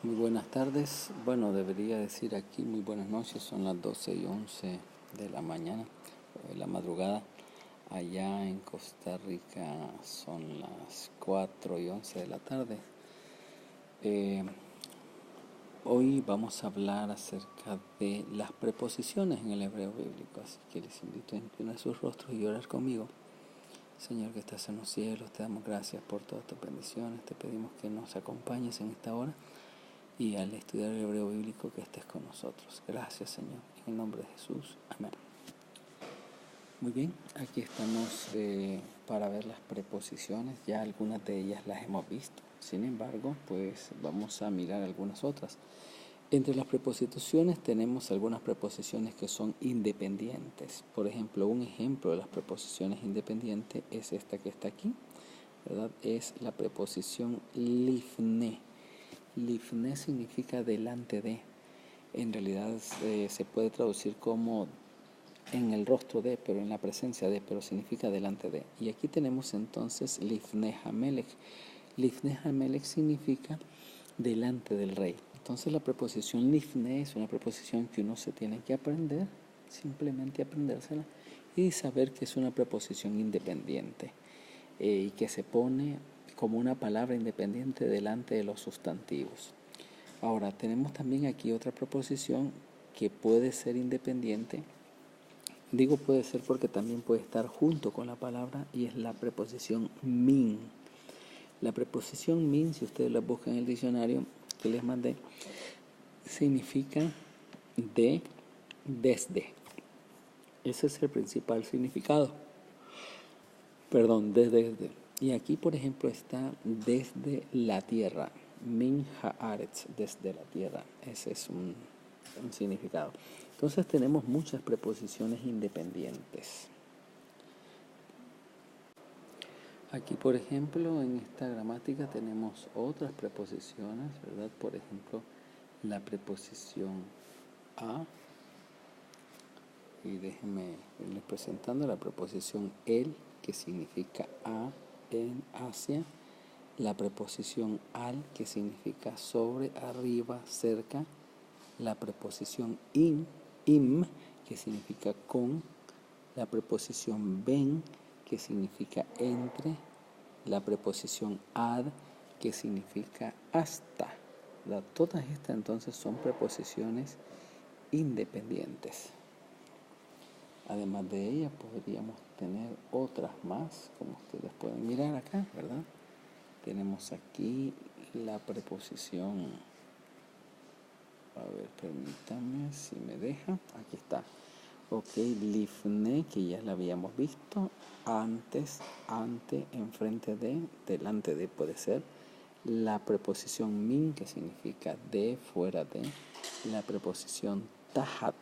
Muy buenas tardes, bueno, debería decir aquí muy buenas noches, son las 12:11 de la mañana, la madrugada. Allá en Costa Rica son las 4:11 de la tarde. Eh, Hoy vamos a hablar acerca de las preposiciones en el hebreo bíblico, así que les invito a inclinar sus rostros y orar conmigo. Señor que estás en los cielos, te damos gracias por todas tus bendiciones, te pedimos que nos acompañes en esta hora y al estudiar el hebreo bíblico que estés con nosotros. Gracias, Señor, en el nombre de Jesús, amén. Muy bien, aquí estamos para ver las preposiciones, ya algunas de ellas las hemos visto, sin embargo, pues vamos a mirar algunas otras. Entre las preposiciones tenemos algunas preposiciones que son independientes. Por ejemplo, un ejemplo de las preposiciones independientes es esta que está aquí, ¿verdad? Es la preposición lifne. Lifne significa delante de. En realidad se puede traducir como en el rostro de, pero en la presencia de, pero significa delante de. Y aquí tenemos entonces lifne hamelech. Lifne hamelech significa delante del rey. Entonces la preposición lifne es una preposición que uno se tiene que aprender, simplemente aprendérsela y saber que es una preposición independiente y que se pone como una palabra independiente delante de los sustantivos. Ahora, tenemos también aquí otra preposición que puede ser independiente. Digo puede ser porque también puede estar junto con la palabra y es la preposición min. La preposición min, si ustedes la buscan en el diccionario que les mandé, significa de, desde. Ese es el principal significado. Perdón, desde. Y aquí, por ejemplo, está desde la tierra. Min haaretz, desde la tierra. Ese es un significado. Entonces tenemos muchas preposiciones independientes. Aquí, por ejemplo, en esta gramática tenemos otras preposiciones, ¿verdad? Por ejemplo, la preposición a. Y déjenme irles presentando la preposición el, que significa a, en, hacia. La preposición al, que significa sobre, arriba, cerca. La preposición im, que significa con. La preposición ben, que significa entre. La preposición ad, que significa hasta. Todas estas entonces son preposiciones independientes. Además de ellas podríamos tener otras más, como ustedes pueden mirar acá, ¿verdad? Tenemos aquí la preposición, a ver, permítanme si me deja, aquí está. Ok, lifne, que ya la habíamos visto, antes, ante, enfrente de, delante de puede ser. La preposición min, que significa de, fuera de. La preposición tahat,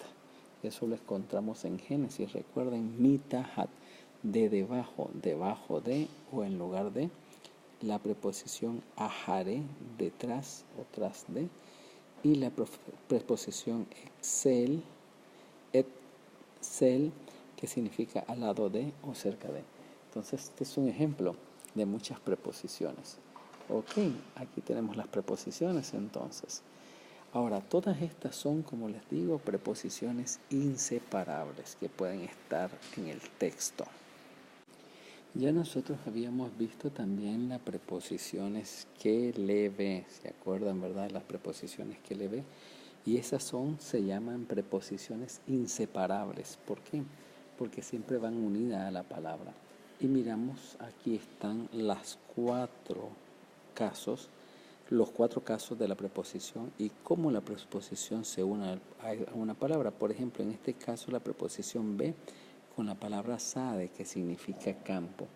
eso lo encontramos en Génesis, recuerden, mi tahat, de debajo, debajo de o en lugar de. La preposición ahare, detrás o tras de. Y la preposición excel, etzel, que significa al lado de o cerca de. Entonces este es un ejemplo de muchas preposiciones. Ok, aquí tenemos las preposiciones entonces. Ahora, todas estas son, como les digo, preposiciones inseparables que pueden estar en el texto. Ya nosotros habíamos visto también las preposiciones que leve, ¿se acuerdan, verdad? Las preposiciones que leve. Y esas se llaman preposiciones inseparables. ¿Por qué? Porque siempre van unidas a la palabra. Y miramos, aquí están los cuatro casos de la preposición y cómo la preposición se une a una palabra. Por ejemplo, en este caso la preposición be con la palabra sade, que significa campo.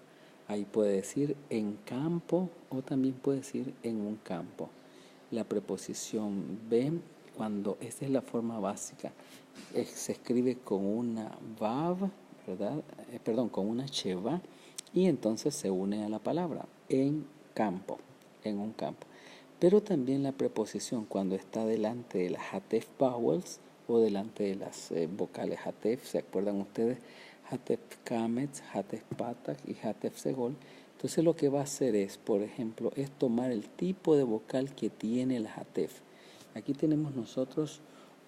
Ahí puede decir en campo o también puede decir en un campo. La preposición be, cuando esta es la forma básica, se escribe con una vav, ¿verdad? Con una sheva, y entonces se une a la palabra en campo, en un campo. Pero también la preposición cuando está delante de las hatef vowels o delante de las vocales hatef, ¿se acuerdan ustedes? Hatef kametz, hatef patak y hatef segol. Entonces lo que va a hacer es, por ejemplo, es tomar el tipo de vocal que tiene la hatef. Aquí tenemos nosotros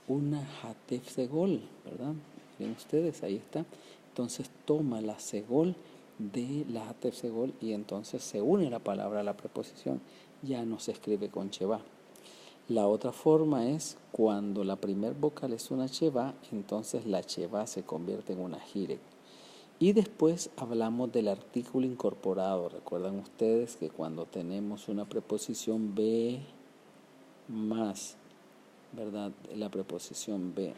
una Hatef Segol, ¿verdad? Miren ustedes, ahí está. Entonces toma la Segol de la Hatef Segol y entonces se une la palabra a la preposición. Ya no se escribe con Sheva. La otra forma es cuando la primer vocal es una Sheva, entonces la Sheva se convierte en una Jirek. Y después hablamos del artículo incorporado. Recuerdan ustedes que cuando tenemos una preposición be más, ¿verdad? La preposición be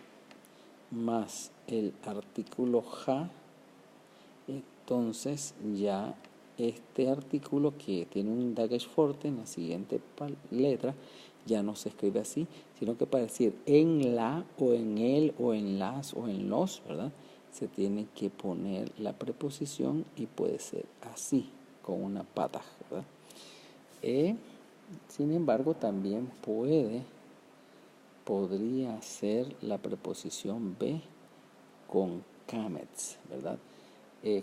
más el artículo ja, entonces ya este artículo que tiene un dagesh forte en la siguiente letra ya no se escribe así, sino que para decir en la o en el o en las o en los, ¿verdad? Se tiene que poner la preposición y puede ser así, con una pata, ¿verdad? Sin embargo, también podría ser la preposición be con kamets, ¿verdad?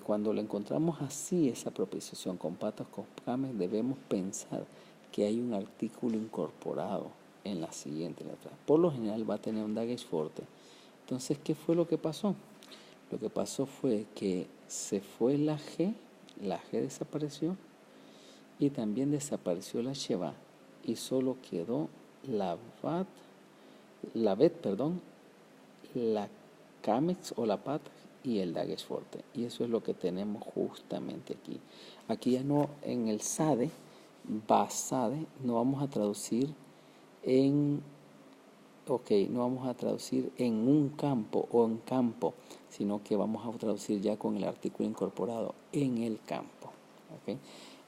Cuando lo encontramos así, esa preposición con patas con kamets, debemos pensar que hay un artículo incorporado en la siguiente letra. Por lo general va a tener un dagesh forte. Entonces, ¿qué fue lo que pasó? Lo que pasó fue que se fue la G desapareció y también desapareció la Sheva y solo quedó la Bet, la Kamex o la Pat y el dagesh forte. Y eso es lo que tenemos justamente aquí. Aquí ya no, en el Sade, Basade, no vamos a traducir no vamos a traducir en un campo o en campo, sino que vamos a traducir ya con el artículo incorporado en el campo. ¿Okay?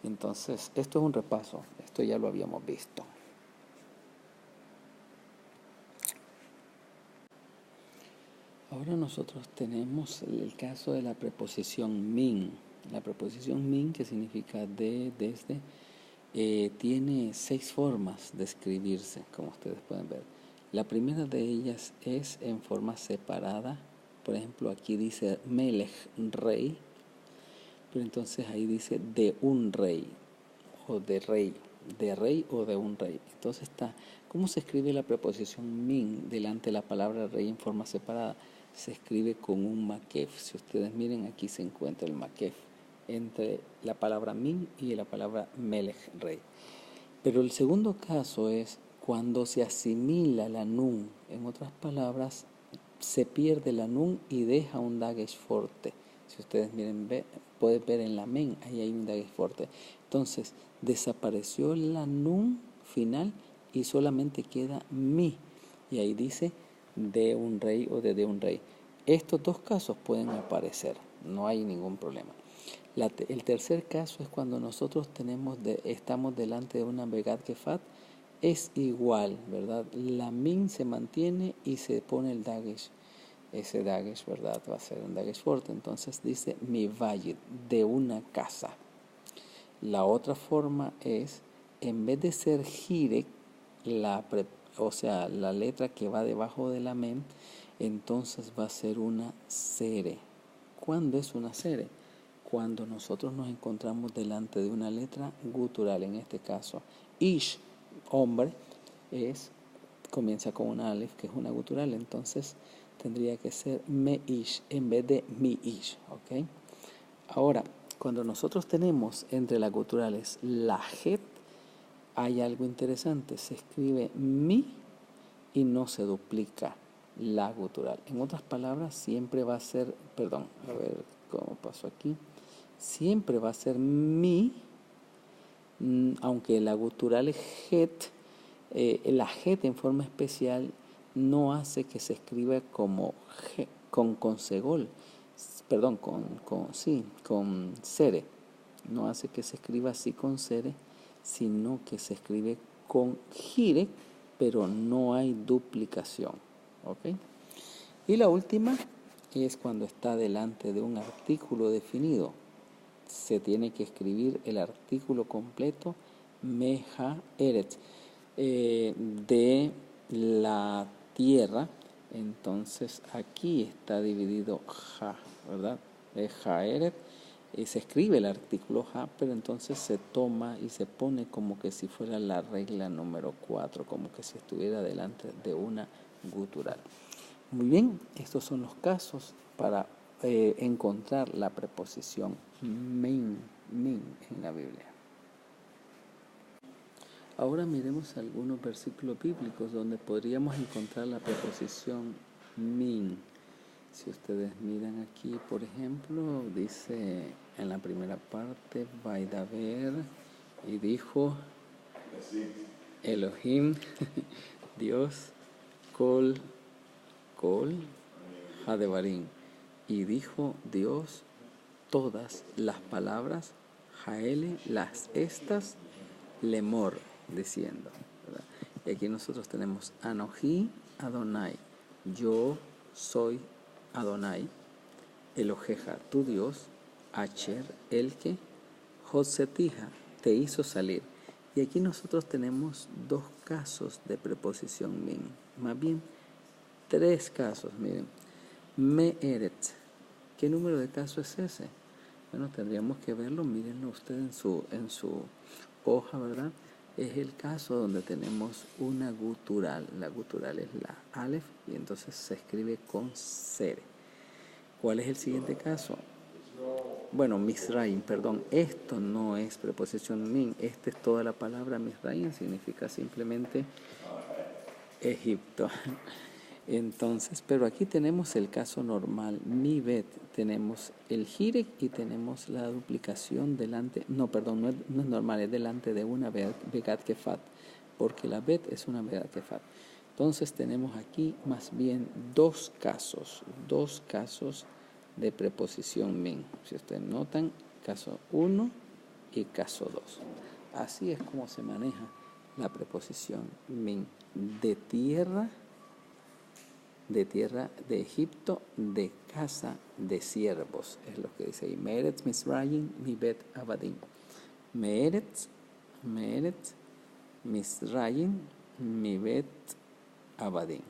Entonces, esto es un repaso, esto ya lo habíamos visto. Ahora nosotros tenemos el caso de la preposición min. La preposición min, que significa de, desde, tiene 6 formas de escribirse, como ustedes pueden ver. La primera de ellas es en forma separada. Por ejemplo, aquí dice Melech, rey, pero entonces ahí dice de un rey o de rey o de un rey. Entonces está, ¿cómo se escribe la preposición min delante de la palabra rey en forma separada? Se escribe con un makef. Si ustedes miren, aquí se encuentra el makef entre la palabra min y la palabra melech, rey. Pero el segundo caso es cuando se asimila la nun. En otras palabras, se pierde la nun y deja un dagesh forte. Si ustedes miren, pueden ver en la men, ahí hay un dagesh forte. Entonces, desapareció la nun final y solamente queda mi. Y ahí dice de un rey o de un rey. Estos dos casos pueden aparecer, no hay ningún problema. El tercer caso es cuando nosotros estamos delante de una Begad Kefat, es igual, ¿verdad? La min se mantiene y se pone el dagesh. Ese dagesh, ¿verdad? Va a ser un dagesh fuerte. Entonces dice mi valle, de una casa. La otra forma es, en vez de ser jirek, o sea, la letra que va debajo de la mem, entonces va a ser una sere. ¿Cuándo es una sere? Cuando nosotros nos encontramos delante de una letra gutural, en este caso ish, hombre, comienza con una alef, que es una gutural, entonces tendría que ser me ish en vez de mi ish, ¿ok? Ahora, cuando nosotros tenemos entre las guturales la het, hay algo interesante, se escribe mi y no se duplica la gutural. En otras palabras, siempre va a ser, a ver cómo pasó aquí, siempre va a ser mi, aunque la gutural es het, la het en forma especial no hace que se escriba como con segol, con sere, no hace que se escriba así con sere, sino que se escribe con gire, pero no hay duplicación, ¿ok? Y la última es cuando está delante de un artículo definido. Se tiene que escribir el artículo completo, meja eret, de la tierra. Entonces aquí está dividido ja, ¿verdad? Ja eret, se escribe el artículo ha, pero entonces se toma y se pone como que si fuera la regla número 4, como que si estuviera delante de una gutural. Muy bien, estos son los casos para encontrar la preposición min en la Biblia. Ahora miremos algunos versículos bíblicos donde podríamos encontrar la preposición min. Si ustedes miran aquí, por ejemplo, dice en la primera parte, Vaidaber, y dijo Elohim, Dios, Kol Hadebarim, y dijo Dios todas las palabras, Jaele, las estas, Lemor, diciendo, ¿verdad? Y aquí nosotros tenemos Anoji Adonai, yo soy Adonai, Eloheja, tu Dios, Acher, el que, Josetija, te hizo salir. Y aquí nosotros tenemos dos casos de preposición min, más bien tres casos, miren. Me'eret, ¿qué número de casos es ese? Bueno, tendríamos que verlo, mírenlo ustedes en su hoja, ¿verdad? Es el caso donde tenemos una gutural. La gutural es la alef y entonces se escribe con sere. ¿Cuál es el siguiente caso? Bueno, Misraim, perdón, esto no es preposición min, esta es toda la palabra Misraim, significa simplemente Egipto. Entonces, pero aquí tenemos el caso normal, mi bet, tenemos el jirek y tenemos la duplicación delante, no es normal, es delante de una begat kefat, porque la bet es una begat kefat. Entonces tenemos aquí más bien dos casos de preposición min. Si ustedes notan, caso 1 y caso 2. Así es como se maneja la preposición min, de tierra de Egipto, de casa de siervos, es lo que dice ahí. Me'eretz Misrayim, mi bet abadim. Me'eretz Misrayim, mi bet abadim.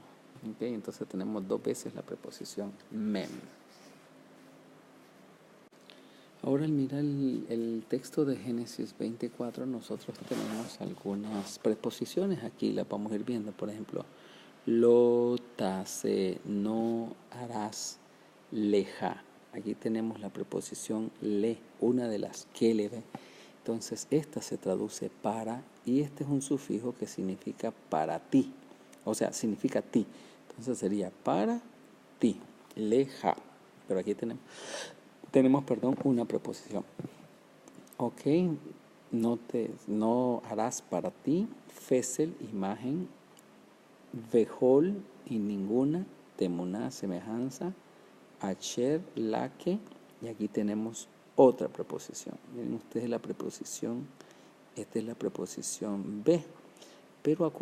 Okay, entonces tenemos dos veces la preposición mem. Ahora al mirar el texto de Génesis 24, nosotros tenemos algunas preposiciones aquí, las vamos a ir viendo. Por ejemplo, lo tase, no harás, leja. Aquí tenemos la preposición le, una de las que le ve. Entonces esta se traduce para, y este es un sufijo que significa para ti, o sea, significa ti. Entonces sería para ti, leja. Pero aquí tenemos una preposición. Ok, no harás para ti, fesel, imagen, vejol y ninguna, temuná, semejanza, acher, la que, y aquí tenemos otra preposición. Miren ustedes la preposición, esta es la preposición be, pero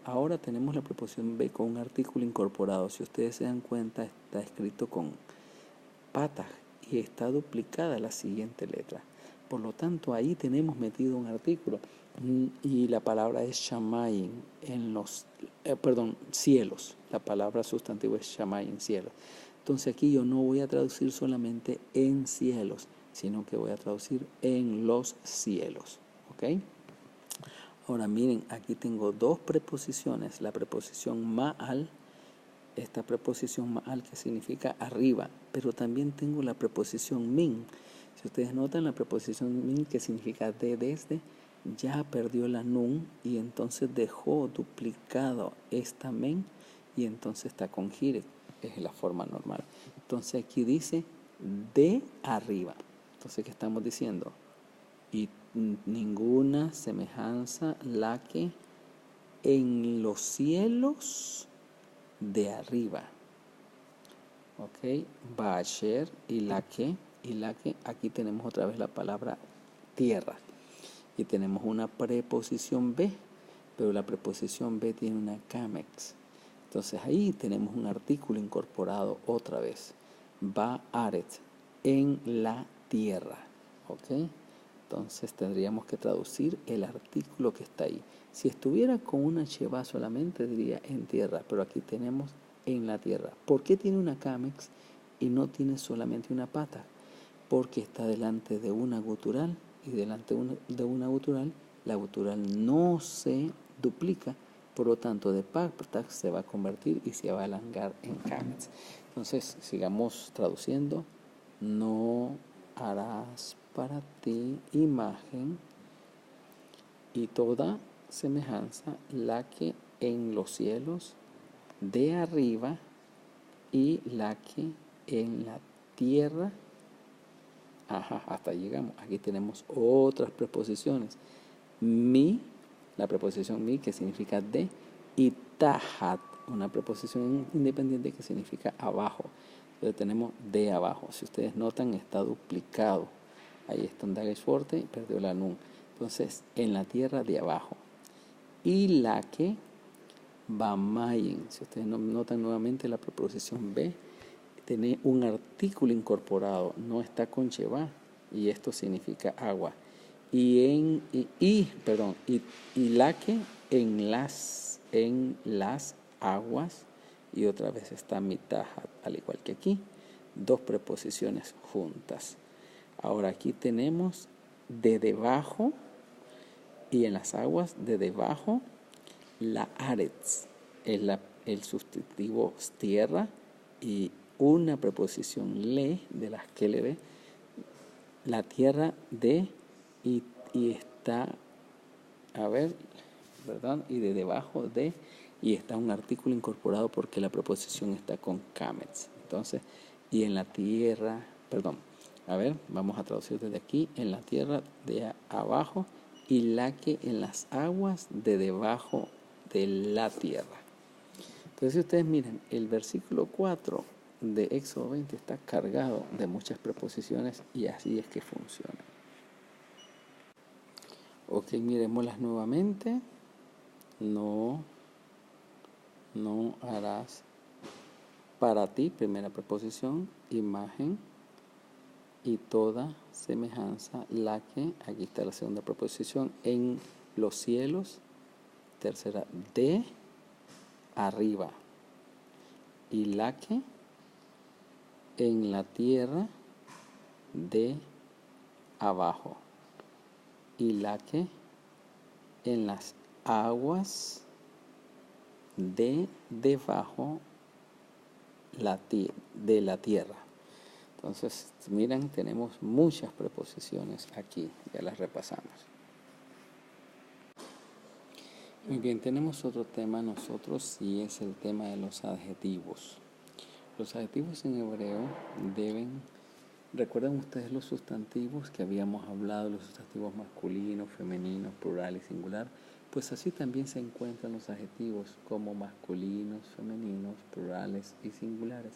ahora tenemos la preposición be con un artículo incorporado. Si ustedes se dan cuenta, está escrito con patas y está duplicada la siguiente letra. Por lo tanto, ahí tenemos metido un artículo y la palabra es shamayim en los, cielos. La palabra sustantiva es shamayim, cielos. Entonces aquí yo no voy a traducir solamente en cielos, sino que voy a traducir en los cielos. ¿Ok? Ahora miren, aquí tengo dos preposiciones. La preposición ma'al, esta preposición ma'al que significa arriba, pero también tengo la preposición min. Si ustedes notan, la preposición min, que significa de desde, ya perdió la nun y entonces dejó duplicado esta men y entonces está con gire, es la forma normal. Entonces aquí dice de arriba. Entonces, ¿qué estamos diciendo? Y ninguna semejanza la que en los cielos de arriba. Ok, Baasher y la que, aquí tenemos otra vez la palabra tierra. Y tenemos una preposición be, pero la preposición be tiene una camex. Entonces ahí tenemos un artículo incorporado otra vez. Baaret, en la tierra. Ok, entonces tendríamos que traducir el artículo que está ahí. Si estuviera con una sheva solamente diría en tierra, pero aquí tenemos en la tierra. ¿Por qué tiene una camex y no tiene solamente una pata? porque está delante de una gutural, y delante de una gutural, la gutural no se duplica, por lo tanto de Paktaq se va a convertir y se va a alargar en Kametz. Entonces, sigamos traduciendo. No harás para ti imagen y toda semejanza la que en los cielos de arriba y la que en la tierra. Hasta llegamos. Aquí tenemos otras preposiciones. Mi, la preposición mi que significa de, y tahat, una preposición independiente que significa abajo. Entonces tenemos de abajo. Si ustedes notan, está duplicado. Ahí está un dagesh fuerte, perdió la nun. Entonces, en la tierra de abajo. Y la que bamayen. Si ustedes notan nuevamente la preposición be, tiene un artículo incorporado, no está con cheva, y esto significa agua. Y la que en las aguas, y otra vez está mitad, al igual que aquí, dos preposiciones juntas. Ahora aquí tenemos de debajo, y en las aguas de debajo, la aretz, el sustantivo tierra, y una preposición le, de las que le ve, la tierra de, y está, ¿verdad? Y de debajo de, y está un artículo incorporado porque la preposición está con kametz. Entonces, y en la tierra, vamos a traducir desde aquí, en la tierra de abajo, y la que en las aguas de debajo de la tierra. Entonces, si ustedes miren, el versículo 4 de Éxodo 20 está cargado de muchas preposiciones, y así es que funciona. Ok, miremoslas nuevamente. No harás para ti, primera preposición, imagen, y toda semejanza la que, aquí está la segunda preposición, en los cielos, tercera, de arriba, y la que en la tierra de abajo, y la que en las aguas de debajo de la tierra. Entonces, miren, tenemos muchas preposiciones aquí, ya las repasamos. Muy bien, tenemos otro tema nosotros, y es el tema de los adjetivos. Los adjetivos en hebreo ¿recuerdan ustedes los sustantivos que habíamos hablado, los sustantivos masculinos, femeninos, plural y singular? Pues así también se encuentran los adjetivos como masculinos, femeninos, plurales y singulares.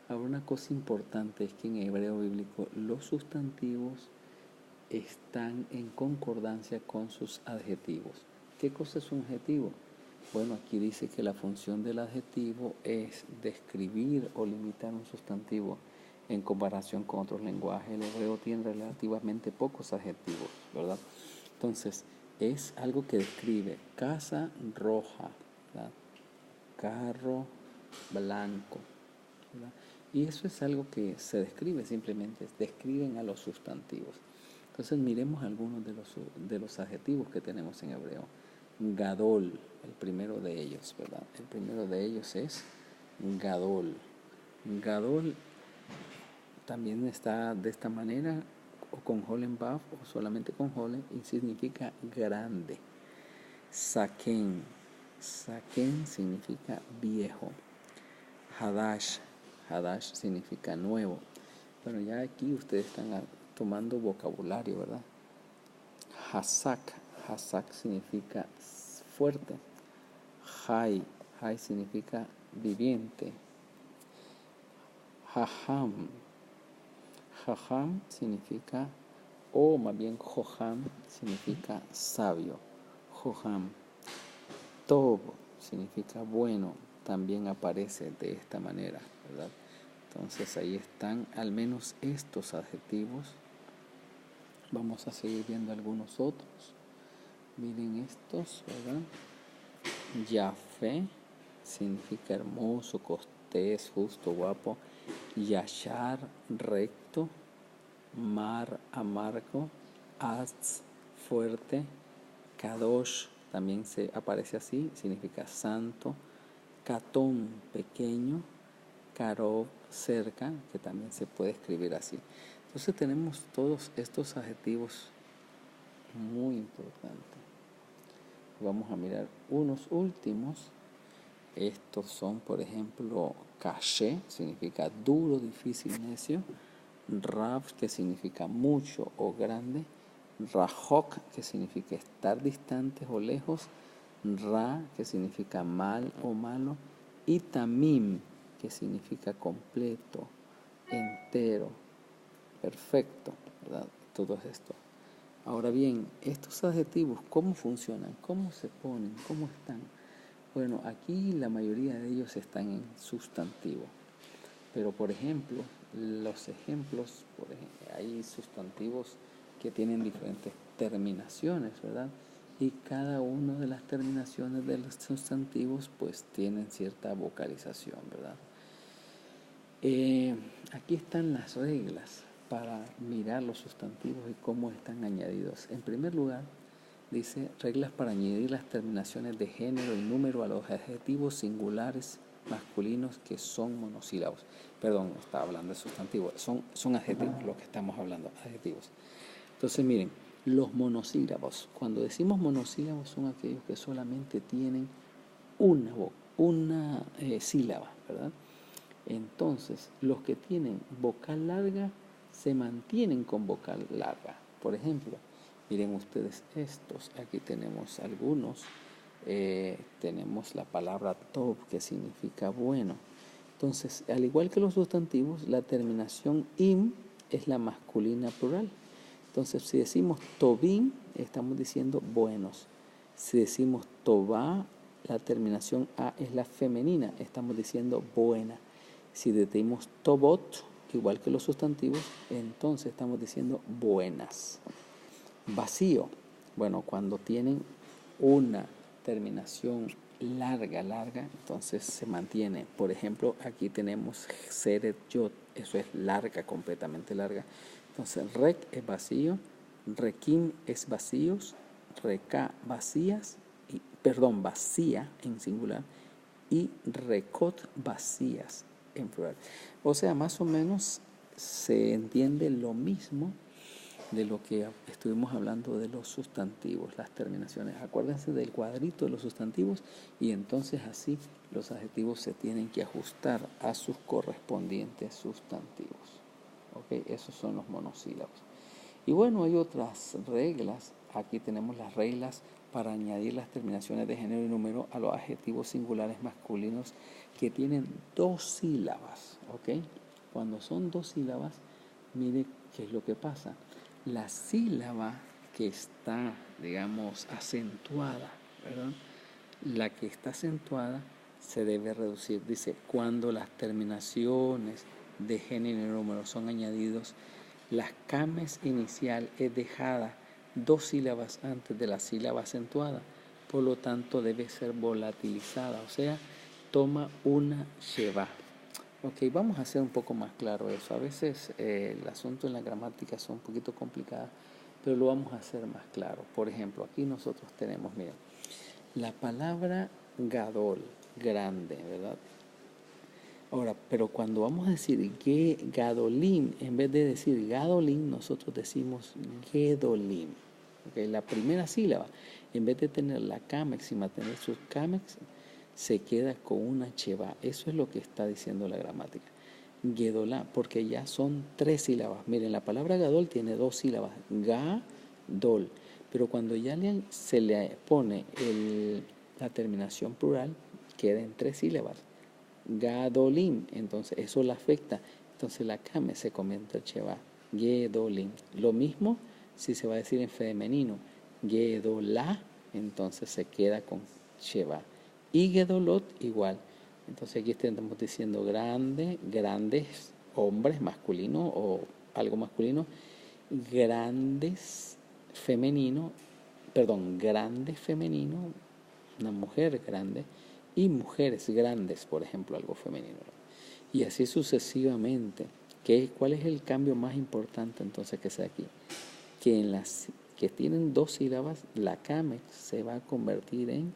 Ahora, una cosa importante es que en hebreo bíblico los sustantivos están en concordancia con sus adjetivos. ¿Qué cosa es un adjetivo? Bueno, aquí dice que la función del adjetivo es describir o limitar un sustantivo en comparación con otros lenguajes. El hebreo tiene relativamente pocos adjetivos, ¿verdad? Entonces, es algo que describe casa roja, ¿verdad? Carro blanco, ¿verdad? Y eso es algo que se describe, simplemente describen a los sustantivos. Entonces miremos algunos de los adjetivos que tenemos en hebreo. Gadol, el primero de ellos, ¿verdad? El primero de ellos es Gadol. Gadol también está de esta manera, o con Jolen Baf, o solamente con Jolen, y significa grande. Saken. Saken significa viejo. Hadash. Hadash significa nuevo. Bueno, ya aquí ustedes están tomando vocabulario, ¿verdad? Hasak. Hasak significa fuerte. Hay significa viviente. Jajam. Jajam significa, o más bien Joham significa sabio. Joham. Tob significa bueno, también aparece de esta manera, ¿verdad? Entonces ahí están al menos estos adjetivos. Vamos a seguir viendo algunos otros. Miren estos, ¿verdad? Yafé significa hermoso, cortés, justo, guapo. Yashar, recto. mar, amargo, az, fuerte, kadosh, también se aparece así, significa santo, katón, pequeño, karov, cerca, que también se puede escribir así. Entonces tenemos todos estos adjetivos muy importantes. Vamos a mirar unos últimos. Estos son, por ejemplo, caché, significa duro, difícil, necio. Rav, que significa mucho o grande. Rajok, que significa estar distantes o lejos. Ra, que significa mal o malo. Y tamim, que significa completo, entero, perfecto, ¿verdad? Todo esto. Ahora bien, estos adjetivos, ¿cómo funcionan? ¿Cómo se ponen? ¿Cómo están? Bueno, aquí la mayoría de ellos están en sustantivo. Pero, por ejemplo, los ejemplos, hay sustantivos que tienen diferentes terminaciones, ¿verdad? Y cada una de las terminaciones de los sustantivos, pues, tienen cierta vocalización, ¿verdad? Aquí están las reglas para mirar los sustantivos y cómo están añadidos. En primer lugar, dice reglas para añadir las terminaciones de género y número a los adjetivos singulares masculinos que son monosílabos. Perdón, estaba hablando de sustantivos. Son adjetivos, lo que estamos hablando, adjetivos. Entonces, miren, los monosílabos. Cuando decimos monosílabos son aquellos que solamente tienen una sílaba, ¿verdad? Entonces, los que tienen vocal larga se mantienen con vocal larga. Por ejemplo, miren ustedes estos. Aquí tenemos algunos. Tenemos la palabra tov, que significa bueno. Entonces, al igual que los sustantivos, la terminación im es la masculina plural. Entonces, si decimos tovim, estamos diciendo buenos. Si decimos tová, la terminación a es la femenina, estamos diciendo buena. Si decimos tobot, igual que los sustantivos, entonces estamos diciendo buenas. Vacío, bueno, cuando tienen una terminación larga, entonces se mantiene. Por ejemplo, aquí tenemos seret yot, eso es larga, completamente larga. Entonces, rek es vacío, rekim es vacíos, reka vacías, vacía en singular, y rekot vacías en plural. O sea, más o menos se entiende lo mismo de lo que estuvimos hablando de los sustantivos, las terminaciones. Acuérdense del cuadrito de los sustantivos y entonces así los adjetivos se tienen que ajustar a sus correspondientes sustantivos. ¿Ok? Esos son los monosílabos. Y bueno, hay otras reglas. Aquí tenemos las reglas para añadir las terminaciones de género y número a los adjetivos singulares masculinos que tienen dos sílabas. ¿Ok? Cuando son dos sílabas, mire qué es lo que pasa. La sílaba que está, digamos, acentuada, ¿verdad? La que está acentuada se debe reducir. Dice, cuando las terminaciones de género y número son añadidos, la cames inicial es dejada dos sílabas antes de la sílaba acentuada, por lo tanto debe ser volatilizada, o sea, toma una sheva. Ok, vamos a hacer un poco más claro eso. A veces el asunto en la gramática son un poquito complicadas, pero lo vamos a hacer más claro. Por ejemplo, aquí nosotros tenemos, miren, la palabra gadol, grande, ¿verdad? Ahora, pero cuando vamos a decir gadolim, en vez de decir gadolim, nosotros decimos gedolim. Okay, la primera sílaba, en vez de tener la camex y mantener sus camex, se queda con una cheva. Eso es lo que está diciendo la gramática. Gedolá, porque ya son tres sílabas. Miren, la palabra gadol tiene dos sílabas, ga-dol. Pero cuando ya se le pone la terminación plural, queda en tres sílabas. Gadolim, entonces eso la afecta. Entonces la kame se convierte en cheva. Gedolim. Lo mismo si se va a decir en femenino. Gedolá, entonces se queda con cheva. Y gedolot igual. Entonces aquí estamos diciendo grandes hombres masculino o algo masculino, grande femenino, una mujer grande, y mujeres grandes, por ejemplo, algo femenino. Y así sucesivamente. ¿Cuál es el cambio más importante entonces que sea aquí? Que en las que tienen dos sílabas, la kamex se va a convertir en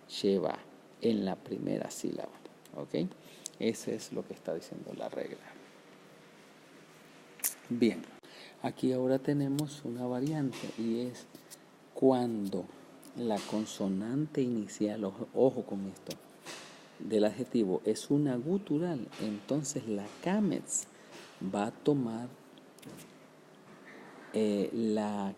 sheva, en la primera sílaba. ¿Ok? Ese es lo que está diciendo la regla. Bien, aquí ahora tenemos una variante y es cuando la consonante inicial, ojo con esto, del adjetivo es una gutural, entonces la kamex va a tomar la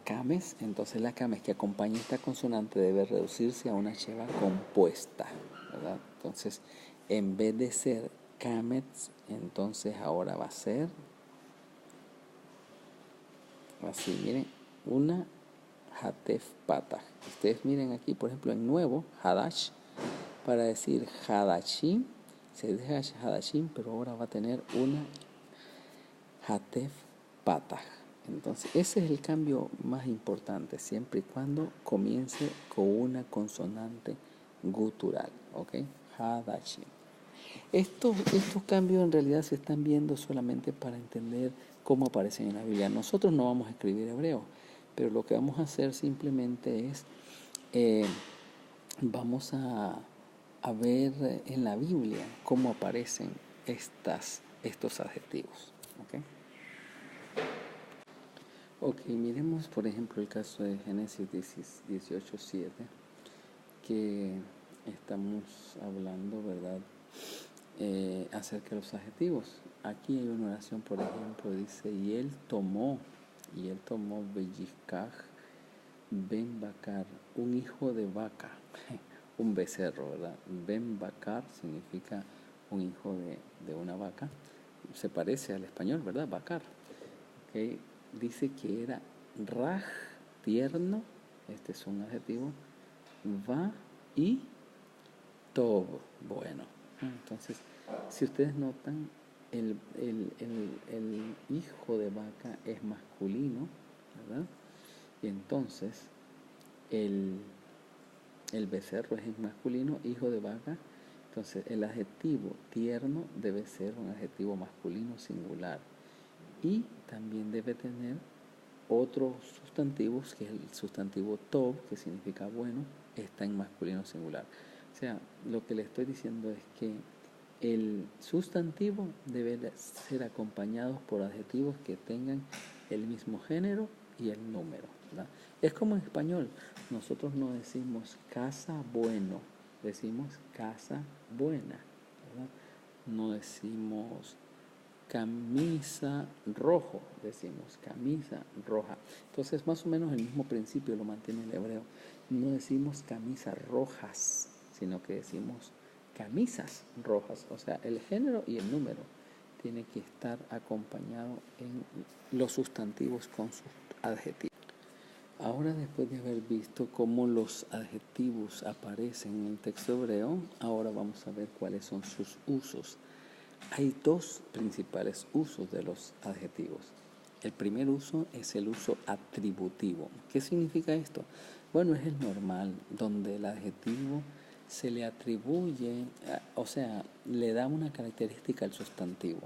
kamex, entonces la kamex que acompaña esta consonante debe reducirse a una sheva compuesta, ¿verdad? Entonces, en vez de ser kamex, entonces ahora va a ser así, miren, una hatef patah. Ustedes miren aquí, por ejemplo, en nuevo, hadash, para decir hadashim, se dice hadashim, pero ahora va a tener una hatef patah. Entonces, ese es el cambio más importante, siempre y cuando comience con una consonante gutural, ¿ok? Hadashim. Estos cambios en realidad se están viendo solamente para entender cómo aparecen en la Biblia. Nosotros no vamos a escribir hebreo, pero lo que vamos a hacer simplemente es, vamos a ver en la Biblia cómo aparecen estos adjetivos. Ok, miremos por ejemplo el caso de Génesis 18:7, que estamos hablando, ¿verdad? Acerca de los adjetivos. Aquí hay una oración, por ejemplo, dice, y él tomó Beyikaj Ben Bakar, un hijo de vaca, un becerro, ¿verdad? Ben Bakar significa un hijo de una vaca, se parece al español, ¿verdad? Bakar. Okay. Dice que era Raj, tierno, este es un adjetivo, Va y Tob, bueno. Entonces, si ustedes notan, el hijo de vaca es masculino, ¿verdad? Y entonces, el becerro es masculino, hijo de vaca. Entonces, el adjetivo tierno debe ser un adjetivo masculino singular. Y también debe tener otros sustantivos, que es el sustantivo tob, que significa bueno, está en masculino singular. O sea, lo que le estoy diciendo es que el sustantivo debe ser acompañado por adjetivos que tengan el mismo género y el número, ¿verdad? Es como en español, nosotros no decimos casa bueno, decimos casa buena, ¿verdad? No decimos camisa rojo, decimos camisa roja. Entonces más o menos el mismo principio lo mantiene el hebreo. No decimos camisas rojas, sino que decimos camisas rojas. O sea, el género y el número tiene que estar acompañado en los sustantivos con sus adjetivos. Ahora, después de haber visto cómo los adjetivos aparecen en el texto hebreo, ahora vamos a ver cuáles son sus usos. Hay dos principales usos de los adjetivos. El primer uso es el uso atributivo. ¿Qué significa esto? Bueno, es el normal, donde el adjetivo se le atribuye, o sea, le da una característica al sustantivo.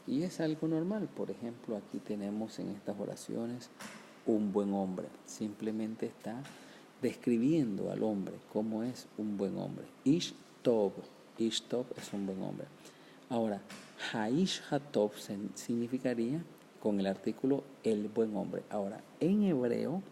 Y es algo normal. Por ejemplo, aquí tenemos en estas oraciones un buen hombre. Simplemente está describiendo al hombre, cómo es un buen hombre. Ish Tov es un buen hombre. Ahora, Haish Hatov significaría con el artículo el buen hombre. Ahora, en hebreo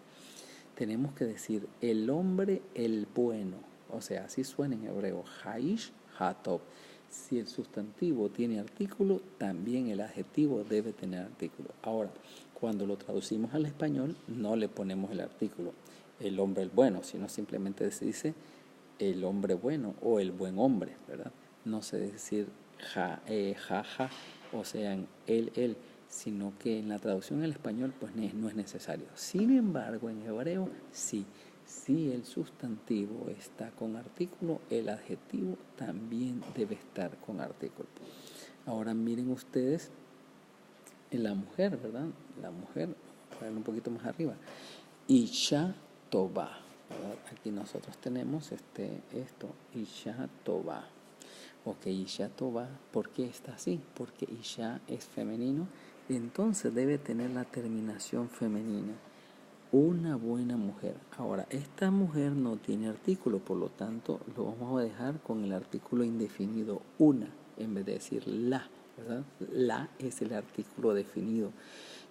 tenemos que decir el hombre el bueno. O sea, así suena en hebreo, Haish Hatov. Si el sustantivo tiene artículo, también el adjetivo debe tener artículo. Ahora, cuando lo traducimos al español, no le ponemos el artículo, el hombre el bueno, sino simplemente se dice el hombre bueno o el buen hombre, ¿verdad? No se debe decir ja, o sea, él, sino que en la traducción al español pues no es necesario. Sin embargo, en hebreo sí. Si el sustantivo está con artículo, el adjetivo también debe estar con artículo. Ahora miren ustedes en la mujer, ¿verdad? La mujer, para un poquito más arriba. Isha Toba, ¿verdad? Aquí nosotros tenemos esto, Isha Toba. Ok, Isha Toba, ¿por qué está así? Porque Isha es femenino, entonces debe tener la terminación femenina. Una buena mujer. Ahora, esta mujer no tiene artículo, por lo tanto, lo vamos a dejar con el artículo indefinido una, en vez de decir la, ¿verdad? La es el artículo definido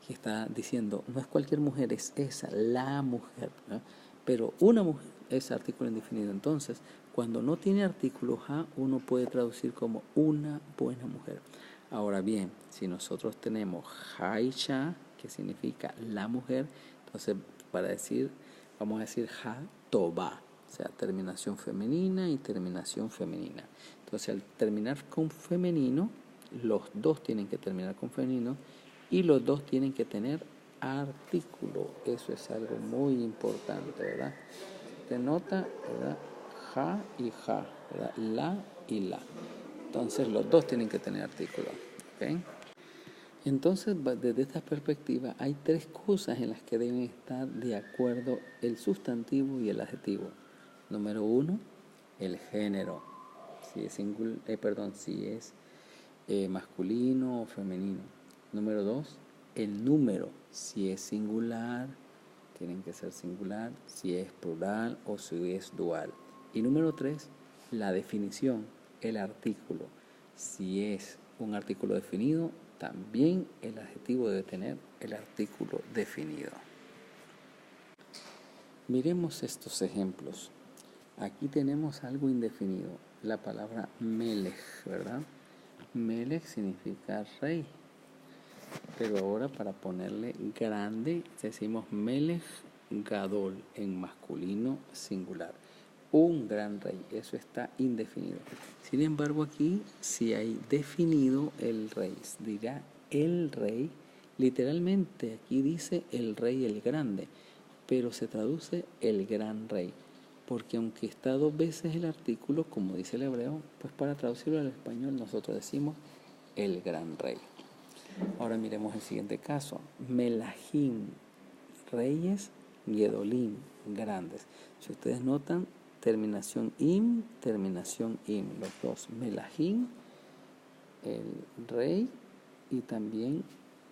que está diciendo, no es cualquier mujer, es esa, la mujer, ¿no? Pero una mujer es artículo indefinido. Entonces, cuando no tiene artículo ja, uno puede traducir como una buena mujer. Ahora bien, si nosotros tenemos Haisha, que significa la mujer, entonces para decir, vamos a decir ha toba, o sea, terminación femenina y terminación femenina. Entonces al terminar con femenino, los dos tienen que terminar con femenino y los dos tienen que tener artículo. Eso es algo muy importante, ¿verdad? Se nota, ¿verdad? Ja y ja, ¿verdad? La y la. Entonces los dos tienen que tener artículo, ¿ok? Entonces, desde esta perspectiva, hay tres cosas en las que deben estar de acuerdo el sustantivo y el adjetivo. Número uno, el género, si es masculino o femenino. Número dos, el número, si es singular, tienen que ser singular, si es plural o si es dual. Y número tres, la definición, el artículo. Si es un artículo definido, también el adjetivo debe tener el artículo definido. Miremos estos ejemplos. Aquí tenemos algo indefinido, la palabra melech, ¿verdad? Melech significa rey, pero ahora para ponerle grande decimos melech gadol en masculino singular. Un gran rey, eso está indefinido. Sin embargo, aquí si hay definido el rey, dirá el rey, literalmente aquí dice el rey el grande, pero se traduce el gran rey, porque aunque está dos veces el artículo, como dice el hebreo, pues para traducirlo al español nosotros decimos el gran rey. Ahora miremos el siguiente caso, Melahim, reyes, Gedolim, grandes. Si ustedes notan, terminación im, los dos, Melahim, el rey, y también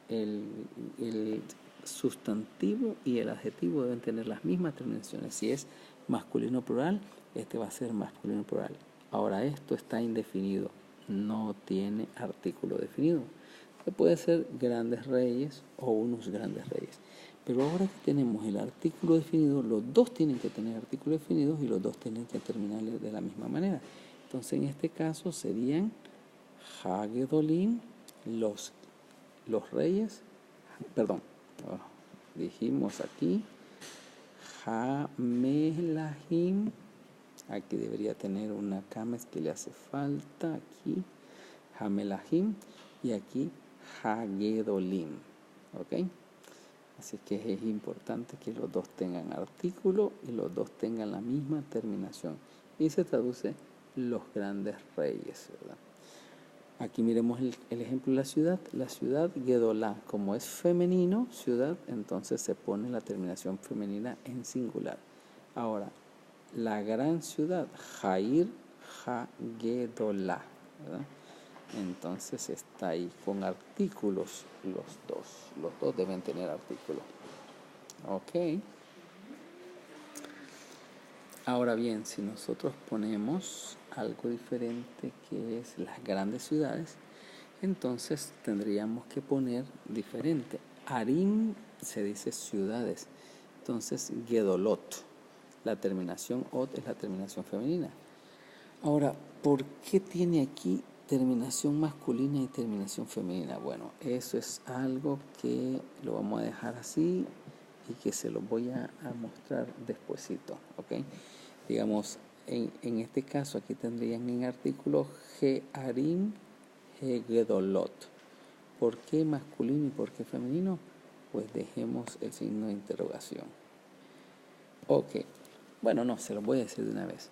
el sustantivo y el adjetivo deben tener las mismas terminaciones. Si es masculino plural, este va a ser masculino plural. Ahora esto está indefinido, no tiene artículo definido. Puede ser grandes reyes o unos grandes reyes. Pero ahora que tenemos el artículo definido, los dos tienen que tener artículos definidos y los dos tienen que terminar de la misma manera. Entonces en este caso serían Hagedolim, los reyes, perdón, dijimos aquí Hamelahim, aquí debería tener una cames que le hace falta, aquí Hamelahim y aquí Hagedolim, ¿ok? Así que es importante que los dos tengan artículo y los dos tengan la misma terminación. Y se traduce los grandes reyes, ¿verdad? Aquí miremos el ejemplo de la ciudad. La ciudad Gedolá, como es femenino, ciudad, entonces se pone la terminación femenina en singular. Ahora, la gran ciudad, Jair Hagedolá, ¿verdad? Entonces está ahí con artículos los dos deben tener artículo. Ok. Ahora bien, si nosotros ponemos algo diferente que es las grandes ciudades, entonces tendríamos que poner diferente. Arim se dice ciudades, entonces Gedolot, la terminación ot es la terminación femenina. Ahora, ¿por qué tiene aquí terminación masculina y terminación femenina? Bueno, eso es algo que lo vamos a dejar así y que se lo voy a mostrar despuesito, ¿ok? Digamos, en este caso aquí tendrían en artículo Gearim, Gedolot. ¿Por qué masculino y por qué femenino? Pues dejemos el signo de interrogación. Ok, bueno, no, se lo voy a decir de una vez.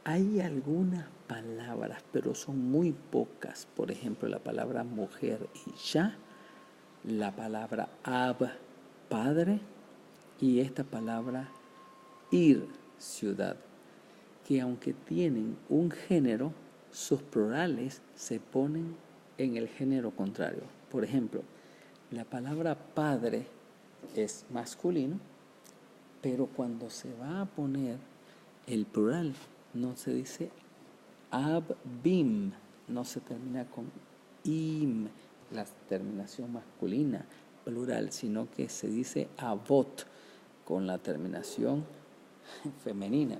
Hay algunas palabras, pero son muy pocas. Por ejemplo, la palabra mujer, Isha, la palabra ab, padre, y esta palabra ir, ciudad, que aunque tienen un género, sus plurales se ponen en el género contrario. Por ejemplo, la palabra padre es masculino, pero cuando se va a poner el plural, no se dice abim, no se termina con im, la terminación masculina, plural, sino que se dice avot, con la terminación femenina.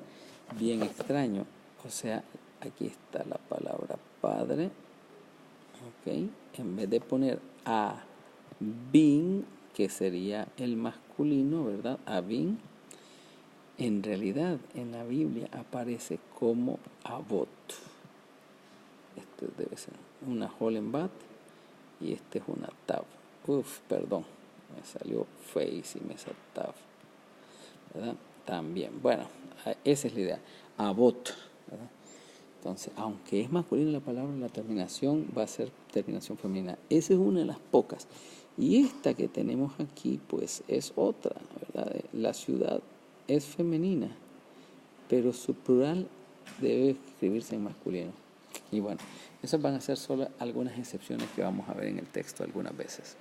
Bien extraño. O sea, aquí está la palabra padre, ¿ok? En vez de poner abin, que sería el masculino, ¿verdad? Abin, en realidad en la Biblia aparece como avot. Este debe ser una holenbat y este es una tav. Perdón, me salió feísima esa tav, ¿verdad? También, bueno, esa es la idea, avot, ¿verdad? Entonces, aunque es masculina la palabra, la terminación va a ser terminación femenina. Esa es una de las pocas. Y esta que tenemos aquí, pues es otra, ¿verdad? La ciudad es femenina, pero su plural debe escribirse en masculino. Y bueno, esas van a ser solo algunas excepciones que vamos a ver en el texto algunas veces.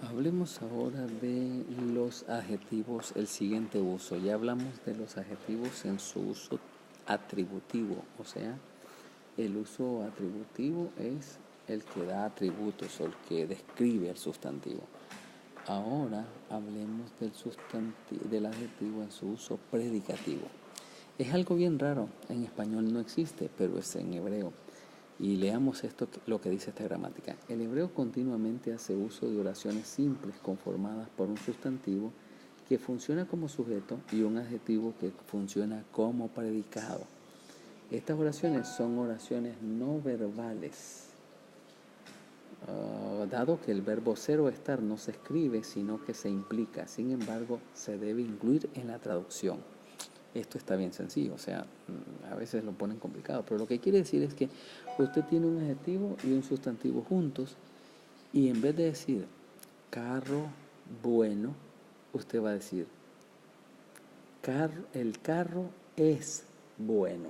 Hablemos ahora de los adjetivos, el siguiente uso. Ya hablamos de los adjetivos en su uso atributivo, o sea, el uso atributivo es el que da atributos o el que describe el sustantivo. Ahora hablemos del adjetivo en su uso predicativo. Es algo bien raro, en español no existe, pero es en hebreo. Y leamos esto, lo que dice esta gramática. El hebreo continuamente hace uso de oraciones simples conformadas por un sustantivo que funciona como sujeto y un adjetivo que funciona como predicado. Estas oraciones son oraciones no verbales. Dado que el verbo ser o estar no se escribe, sino que se implica, sin embargo, se debe incluir en la traducción. Esto está bien sencillo, o sea, a veces lo ponen complicado, pero lo que quiere decir es que usted tiene un adjetivo y un sustantivo juntos y en vez de decir carro bueno, usted va a decir el carro es bueno.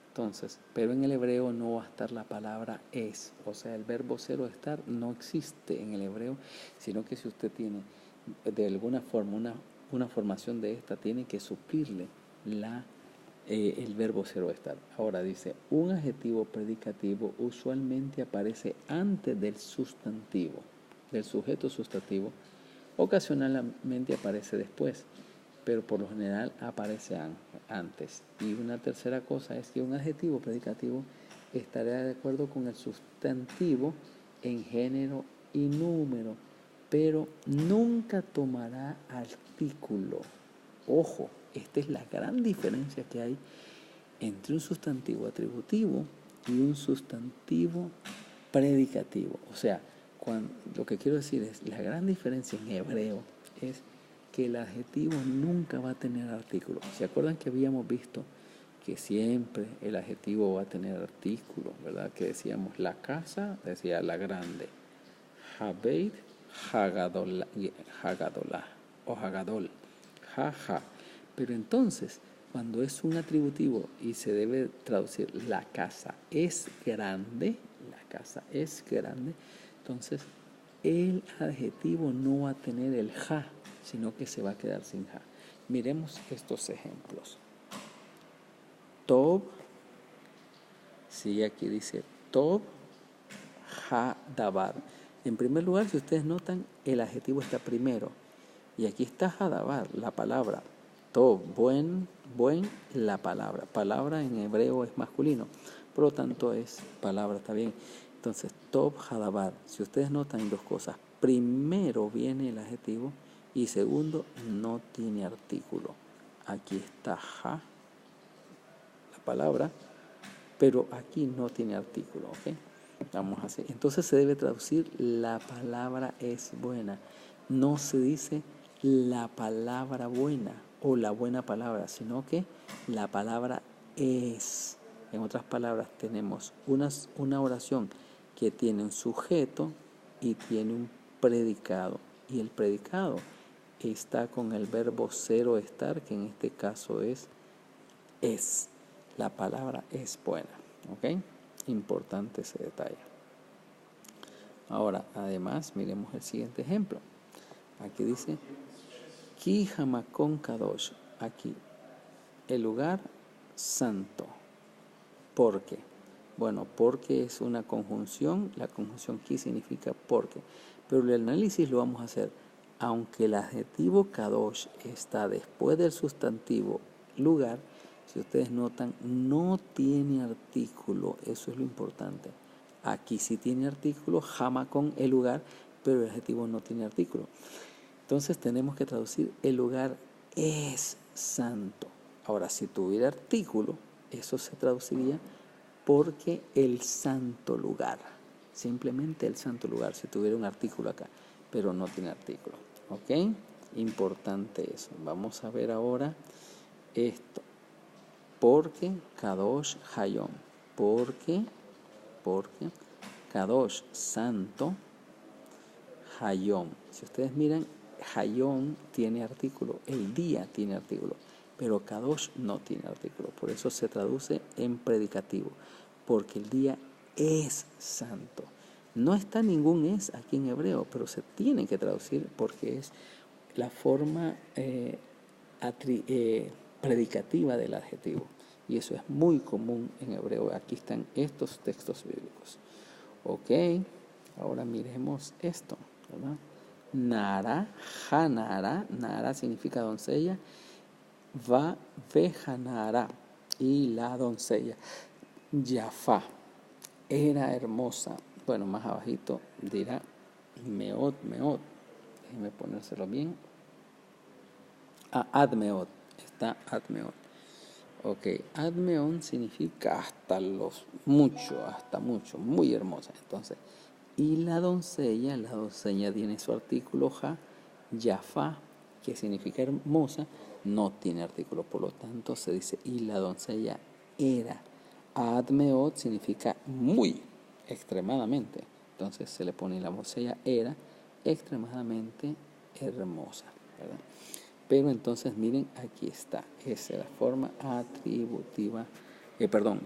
Entonces, pero en el hebreo no va a estar la palabra es, o sea, el verbo ser o estar no existe en el hebreo, sino que si usted tiene de alguna forma una formación de esta, tiene que suplirle el verbo ser o estar. Ahora dice, un adjetivo predicativo usualmente aparece antes del sustantivo, del sujeto sustantivo, ocasionalmente aparece después, pero por lo general aparece antes. Y una tercera cosa es que un adjetivo predicativo estará de acuerdo con el sustantivo en género y número, pero nunca tomará artículo. Ojo, esta es la gran diferencia que hay entre un sustantivo atributivo y un sustantivo predicativo. O sea, lo que quiero decir es, la gran diferencia en hebreo es que el adjetivo nunca va a tener artículo. ¿Se acuerdan que habíamos visto que siempre el adjetivo va a tener artículo, ¿verdad? Que decíamos la casa, decía la grande. Habeit, Hagadolah o Hagadol, jaja. Pero entonces, cuando es un atributivo y se debe traducir la casa es grande, entonces el adjetivo no va a tener el ja, sino que se va a quedar sin ja. Miremos estos ejemplos. Tob, sí, aquí dice Tob ha dabar. En primer lugar, si ustedes notan, el adjetivo está primero. Y aquí está hadabar, la palabra. Tob, buen, la palabra. Palabra en hebreo es masculino, por lo tanto es palabra, está bien. Entonces, tob hadabar. Si ustedes notan dos cosas. Primero viene el adjetivo y segundo, no tiene artículo. Aquí está ja, la palabra, pero aquí no tiene artículo, ¿ok? Vamos a hacer. Entonces se debe traducir la palabra es buena. No se dice la palabra buena o la buena palabra, sino que la palabra es. En otras palabras, tenemos una oración que tiene un sujeto y tiene un predicado. Y el predicado está con el verbo ser o estar, que en este caso es. la palabra es buena. ¿Ok? Importante ese detalle. Ahora, además, miremos el siguiente ejemplo. Aquí dice, Ki Hamakon Kadosh. Aquí, el lugar santo. ¿Por qué? Bueno, porque es una conjunción. La conjunción ki significa porque. Pero el análisis lo vamos a hacer. Aunque el adjetivo Kadosh está después del sustantivo lugar, si ustedes notan, no tiene artículo. Eso es lo importante. Aquí sí tiene artículo, Hamakon, el lugar, pero el adjetivo no tiene artículo. Entonces tenemos que traducir el lugar es santo. Ahora, si tuviera artículo, eso se traduciría porque el santo lugar. Simplemente el santo lugar, si tuviera un artículo acá, pero no tiene artículo. ¿Ok? Importante eso. Vamos a ver ahora esto. Porque Kadosh Hayom. Porque Kadosh, santo, Hayom. Si ustedes miran, Hayom tiene artículo, el día tiene artículo, pero Kadosh no tiene artículo. Por eso se traduce en predicativo, porque el día es santo. No está ningún es aquí en hebreo, pero se tiene que traducir porque es la forma predicativa del adjetivo. Y eso es muy común en hebreo. Aquí están estos textos bíblicos. Ok, ahora miremos esto, ¿verdad? Nara, Hanara, Nara significa doncella, va Vejanara, y la doncella. Yafá, era hermosa. Bueno, más abajito dirá Meot, déjenme ponérselo bien. Admeot, está Admeot. Ok, Admeón significa hasta mucho, muy hermosa. Entonces, y la doncella tiene su artículo ja, Yafá, que significa hermosa, no tiene artículo, por lo tanto se dice, y la doncella era. Admeot significa muy, extremadamente. Entonces se le pone la doncella era extremadamente hermosa, ¿verdad? Pero entonces miren, aquí está, esa es la forma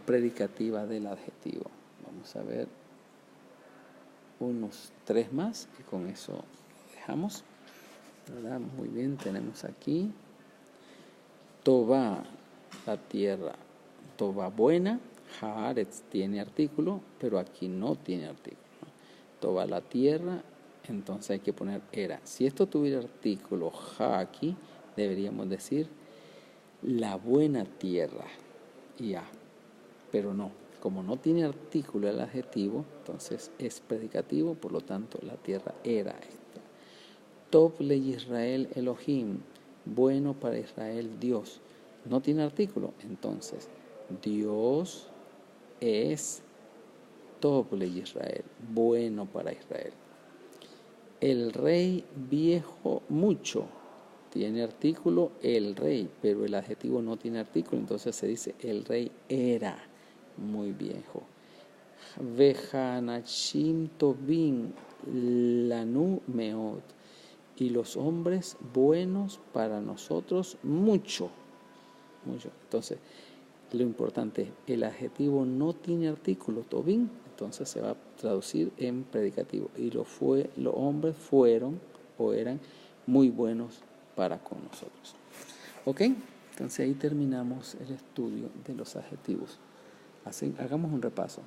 predicativa del adjetivo. Vamos a ver unos 3 más y con eso lo dejamos, ¿verdad? Muy bien, tenemos aquí Toba, la tierra, Toba buena, Haaretz tiene artículo, pero aquí no tiene artículo. Toba la tierra, entonces hay que poner era. Si esto tuviera artículo ja aquí, deberíamos decir la buena tierra, ya, pero no, como no tiene artículo el adjetivo, entonces es predicativo, por lo tanto la tierra era esta. Tov le Israel Elohim, bueno para Israel Dios, no tiene artículo, entonces Dios es Tov le Israel, bueno para Israel. El rey viejo mucho, tiene artículo el rey, pero el adjetivo no tiene artículo, entonces se dice el rey era muy viejo. Vejanachim tovim lanu meot, y los hombres buenos para nosotros mucho. Entonces, lo importante es, el adjetivo no tiene artículo, tovim, entonces se va a traducir en predicativo. Y los hombres fueron o eran muy buenos para con nosotros. ¿Ok? Entonces ahí terminamos el estudio de los adjetivos. Hagamos un repaso.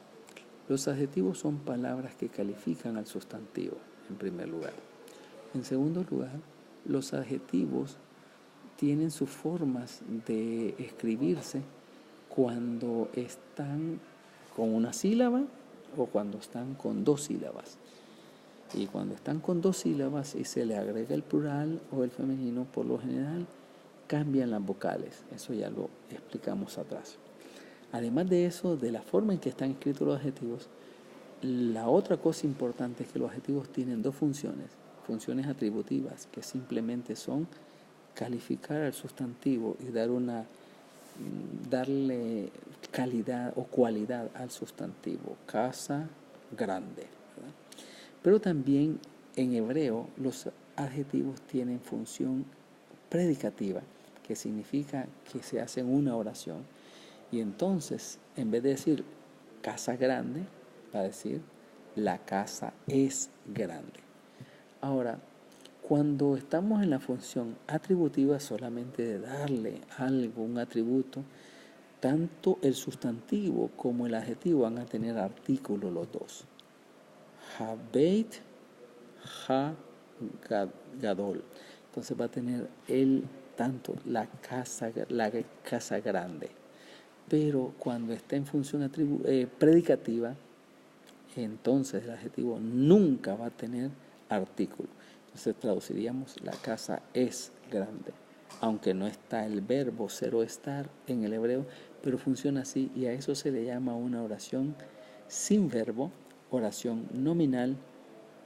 Los adjetivos son palabras que califican al sustantivo, en primer lugar. En segundo lugar, los adjetivos tienen sus formas de escribirse cuando están con una sílaba o cuando están con 2 sílabas. Y cuando están con 2 sílabas y se le agrega el plural o el femenino, por lo general cambian las vocales. Eso ya lo explicamos atrás. Además de eso, de la forma en que están escritos los adjetivos, la otra cosa importante es que los adjetivos tienen 2 funciones. Funciones atributivas, que simplemente son calificar al sustantivo y darle calidad o cualidad al sustantivo. Casa grande, ¿verdad? Pero también en hebreo los adjetivos tienen función predicativa, que significa que se hace una oración. Y entonces, en vez de decir casa grande, va a decir la casa es grande. Ahora, cuando estamos en la función atributiva, solamente de darle algo, un atributo, tanto el sustantivo como el adjetivo van a tener artículo los dos. Habeit, ha, gadol. Entonces va a tener tanto la casa grande. Pero cuando está en función predicativa, entonces el adjetivo nunca va a tener artículo. Entonces traduciríamos la casa es grande, aunque no está el verbo ser o estar en el hebreo, pero funciona así y a eso se le llama una oración sin verbo, oración nominal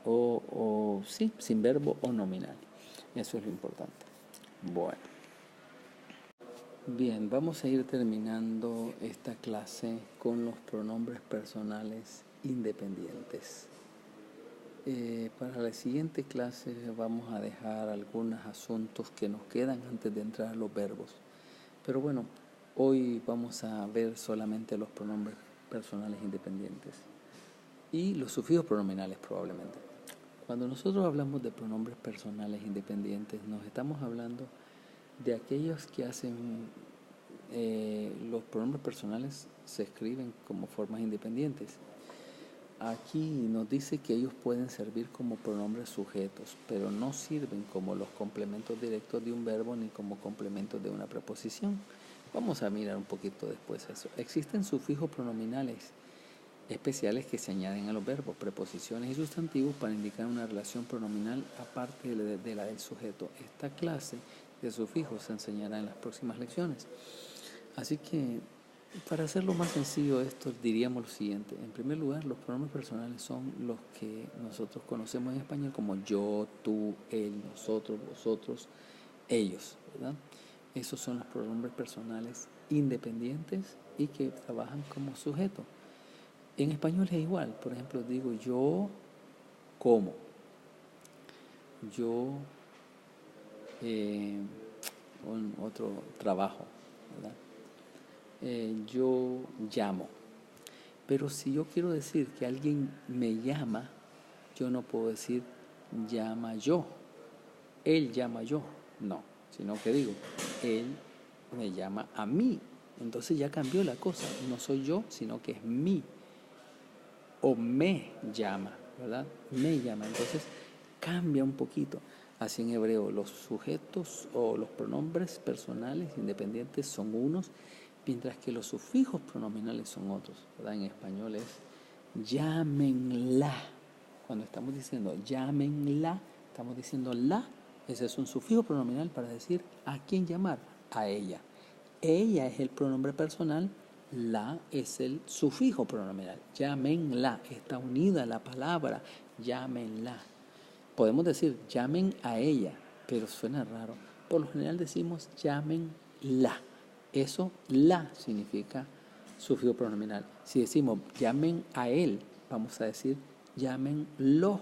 o sí, sin verbo o nominal. Eso es lo importante. Bueno. Bien, vamos a ir terminando esta clase con los pronombres personales independientes. Para la siguiente clase vamos a dejar algunos asuntos que nos quedan antes de entrar a los verbos. Pero bueno, hoy vamos a ver solamente los pronombres personales independientes y los sufijos pronominales probablemente. Cuando nosotros hablamos de pronombres personales independientes, nos estamos hablando de aquellos que hacen los pronombres personales se escriben como formas independientes. Aquí nos dice que ellos pueden servir como pronombres sujetos, pero no sirven como los complementos directos de un verbo ni como complementos de una preposición. Vamos a mirar un poquito después eso. Existen sufijos pronominales especiales que se añaden a los verbos, preposiciones y sustantivos para indicar una relación pronominal aparte de la del sujeto. Esta clase de sufijos se enseñará en las próximas lecciones. Así que, para hacerlo más sencillo esto, diríamos lo siguiente. En primer lugar, los pronombres personales son los que nosotros conocemos en español como yo, tú, él, nosotros, vosotros, ellos, ¿verdad? Esos son los pronombres personales independientes y que trabajan como sujeto. En español es igual. Por ejemplo, digo yo como, yo otro trabajo, ¿verdad? Yo llamo. Pero si yo quiero decir que alguien me llama, yo no puedo decir llama yo, él llama yo, no, sino que digo, él me llama a mí. Entonces ya cambió la cosa, no soy yo, sino que es mí. O me llama, ¿verdad? Me llama. Entonces cambia un poquito. Así en hebreo, los sujetos o los pronombres personales independientes son unos, mientras que los sufijos pronominales son otros, ¿verdad? En español es llámenla. Cuando estamos diciendo llámenla, estamos diciendo la. Ese es un sufijo pronominal para decir a quién llamar, a ella. Ella es el pronombre personal, la es el sufijo pronominal. Llámenla, está unida la palabra, llámenla. Podemos decir llamen a ella, pero suena raro. Por lo general decimos llámenla. Eso, la, significa sufijo pronominal. Si decimos llamen a él, vamos a decir llámenlo,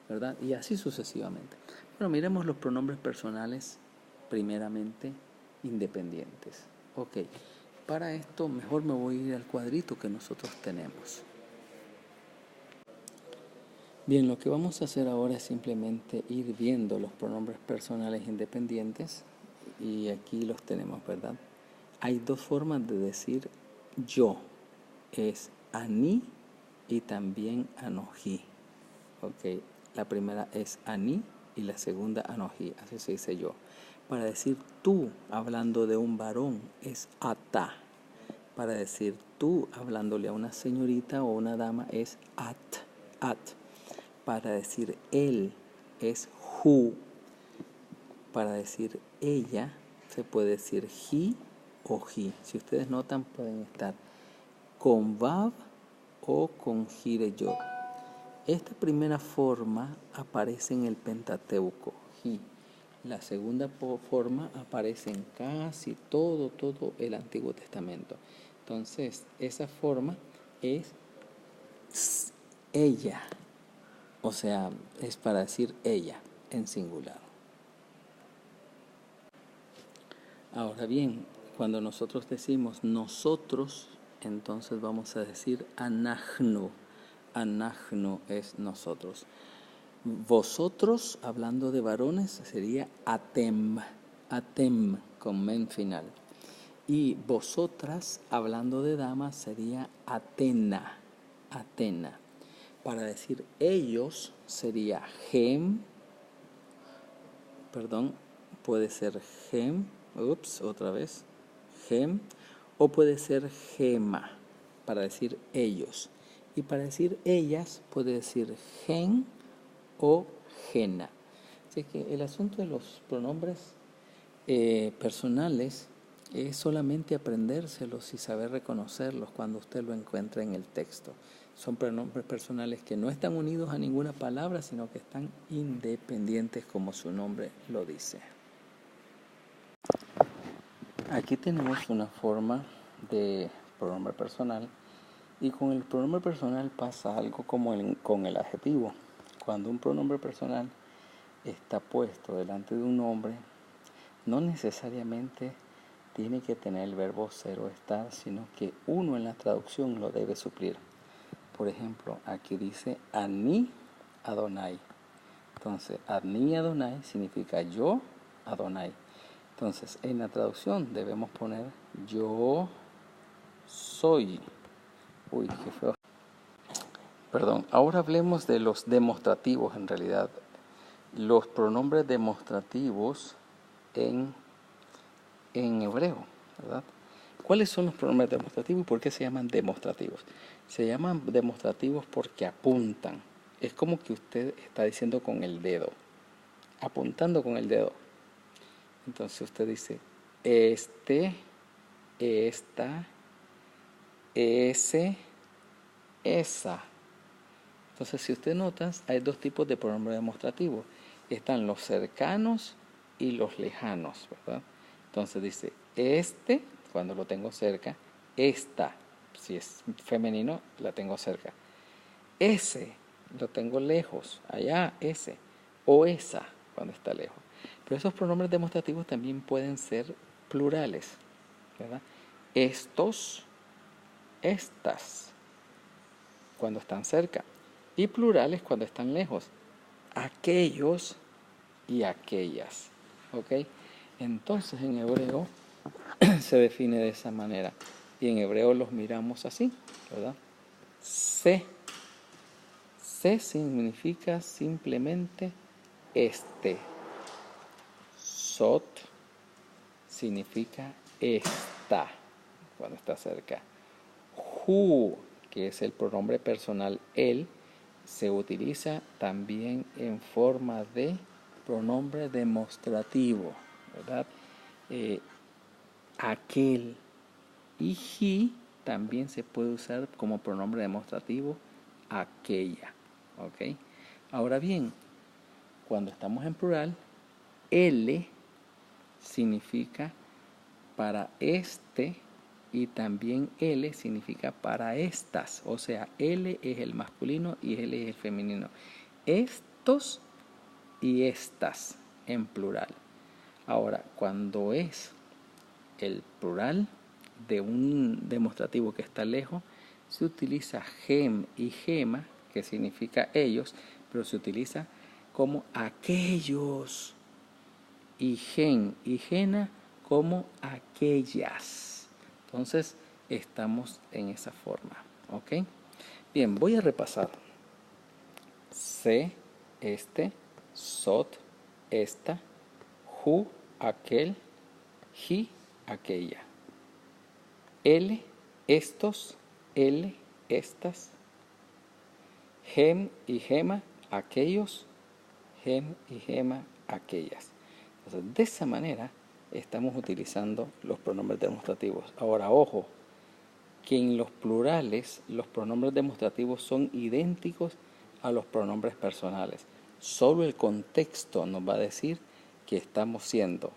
¿verdad? Y así sucesivamente. Bueno, miremos los pronombres personales primeramente independientes. Ok, para esto mejor me voy a ir al cuadrito que nosotros tenemos. Bien, lo que vamos a hacer ahora es simplemente ir viendo los pronombres personales independientes y aquí los tenemos, ¿verdad? Hay dos formas de decir yo, es ani y también anoji. Ok, la primera es ani y la segunda anoji, así se dice yo. Para decir tú, hablando de un varón, es ata. Para decir tú, hablándole a una señorita o una dama, es at. Para decir él, es hu. Para decir ella, se puede decir he o he. Si ustedes notan, pueden estar con vav o con gireyot. Esta primera forma aparece en el Pentateuco, he. La segunda forma aparece en casi todo el Antiguo Testamento. Entonces, esa forma es ella. O sea, es para decir ella en singular. Ahora bien, Cuando nosotros decimos nosotros, entonces vamos a decir anachnu. Anachnu es nosotros. Vosotros, hablando de varones, sería atem. Atem, con men final. Y vosotras, hablando de damas, sería Atena. Atena. Para decir ellos sería gem. Puede ser gem. Otra vez. Gem. O puede ser gema. Para decir ellos. Y para decir ellas, puede decir gen o gena. Así que el asunto de los pronombres personales es solamente aprendérselos y saber reconocerlos cuando usted lo encuentra en el texto. Son pronombres personales que no están unidos a ninguna palabra, sino que están independientes como su nombre lo dice. Aquí tenemos una forma de pronombre personal y con el pronombre personal pasa algo como con el adjetivo. Cuando un pronombre personal está puesto delante de un nombre, no necesariamente tiene que tener el verbo ser o estar, sino que uno en la traducción lo debe suplir. Por ejemplo, aquí dice Ani Adonai. Entonces, Ani Adonai significa yo Adonai. Entonces, en la traducción debemos poner yo soy. Uy, qué feo. Perdón, ahora hablemos de los demostrativos en realidad. Los pronombres demostrativos en hebreo, ¿verdad? ¿Cuáles son los pronombres demostrativos y por qué se llaman demostrativos? Se llaman demostrativos porque apuntan. Es como que usted está diciendo con el dedo, apuntando con el dedo. Entonces usted dice este, esta, ese, esa. Entonces, si usted nota, hay dos tipos de pronombres demostrativos. Están los cercanos y los lejanos, ¿verdad? Entonces dice este, cuando lo tengo cerca, esta, si es femenino, la tengo cerca. Ese, lo tengo lejos, allá, ese, o esa, cuando está lejos. Pero esos pronombres demostrativos también pueden ser plurales, ¿verdad? Estos, estas, cuando están cerca. Y plurales cuando están lejos. Aquellos y aquellas. ¿Ok? Entonces en hebreo se define de esa manera. Y en hebreo los miramos así, ¿verdad? Se. Se significa simplemente este. Sot significa esta, cuando está cerca. Hu, que es el pronombre personal él, se utiliza también en forma de pronombre demostrativo, ¿verdad? Aquel y he también se puede usar como pronombre demostrativo aquella, ¿ok? Ahora bien, cuando estamos en plural, L significa para este y también L significa para estas, o sea, L es el masculino y L es el femenino. Estos y estas en plural. Ahora, cuando es el plural de un demostrativo que está lejos, se utiliza gem y gema, que significa ellos, pero se utiliza como aquellos, y gen y gena como aquellas. Entonces estamos en esa forma, ¿ok? Bien, voy a repasar. Se, este, sot, esta, hu, aquel, he, aquella. L, estos, L, estas. Gem y gema, aquellos. Gem y gema, aquellas. Entonces, de esa manera estamos utilizando los pronombres demostrativos. Ahora, ojo, que en los plurales los pronombres demostrativos son idénticos a los pronombres personales. Solo el contexto nos va a decir que estamos siendo